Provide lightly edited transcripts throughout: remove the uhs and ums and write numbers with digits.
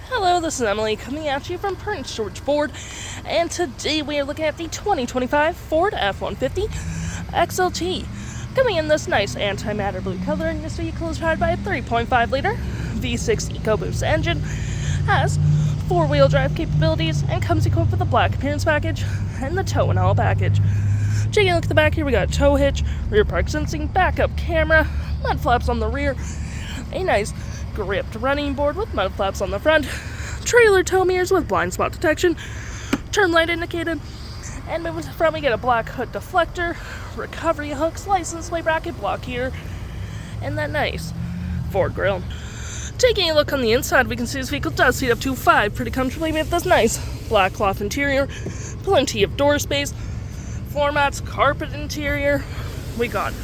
Hello, this is Emily coming at you from Print Storage Board, and today we are looking at the 2025 Ford F-150 XLT. Coming in this nice antimatter blue color, and this vehicle is powered by a 3.5 liter V6 EcoBoost engine, has 4-wheel drive capabilities, and comes equipped with a black appearance package and the tow and haul package. Taking a look at the back here, we got a tow hitch, rear park sensing, backup camera, mud flaps on the rear, a nice gripped running board with mud flaps on the front, trailer tow mirrors with blind spot detection, turn light indicated, and moving to the front we get a black hood deflector, recovery hooks, license plate bracket block here, and that nice Ford grille. Taking a look on the inside, we can see this vehicle does seat up to 5 pretty comfortably. We have this nice black cloth interior, plenty of door space, floor mats, carpet interior. We got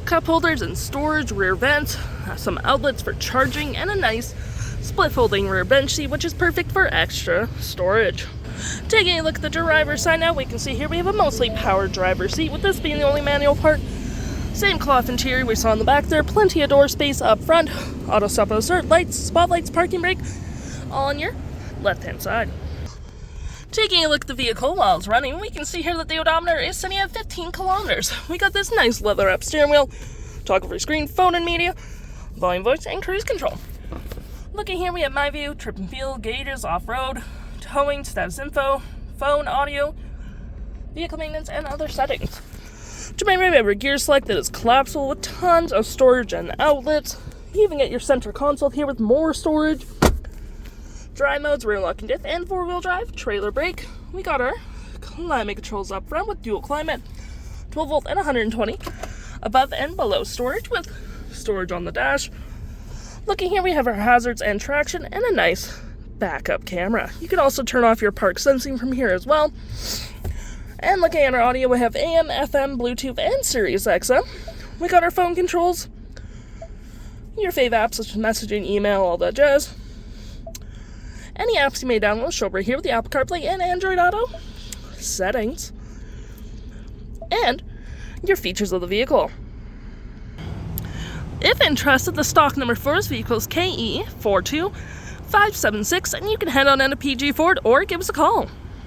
cup holders and storage, rear vents, some outlets for charging, and a nice split folding rear bench seat, which is perfect for extra storage. Taking a look at the driver's side now, we can see here we have a mostly power driver's seat, with this being the only manual part. Same cloth interior we saw in the back there, plenty of door space up front, auto stop assert, lights, spotlights, parking brake, all on your left hand side. Taking a look at the vehicle while it's running, we can see here that the odometer is sitting at 15 kilometers. We got this nice leather wrap steering wheel, toggle-free screen, phone and media, volume, voice, and cruise control. Looking here, we have My View, trip and field, gauges, off-road, towing, status info, phone, audio, vehicle maintenance, and other settings. To my right, we have a gear select that is collapsible with tons of storage and outlets. You even get your center console here with more storage. Drive modes, rear lock and diff, and 4-wheel drive, trailer brake. We got our climate controls up front with dual climate, 12 volt and 120. Above and below storage with storage on the dash. Looking here, we have our hazards and traction and a nice backup camera. You can also turn off your park sensing from here as well. And looking at our audio, we have AM, FM, Bluetooth, and Sirius XM. We got our phone controls, your fave apps such as messaging, email, all that jazz. Any apps you may download will show up right here with the Apple CarPlay and Android Auto settings. And your features of the vehicle. If interested, the stock number for this vehicle is KE42576, and you can head on into PG Ford or give us a call.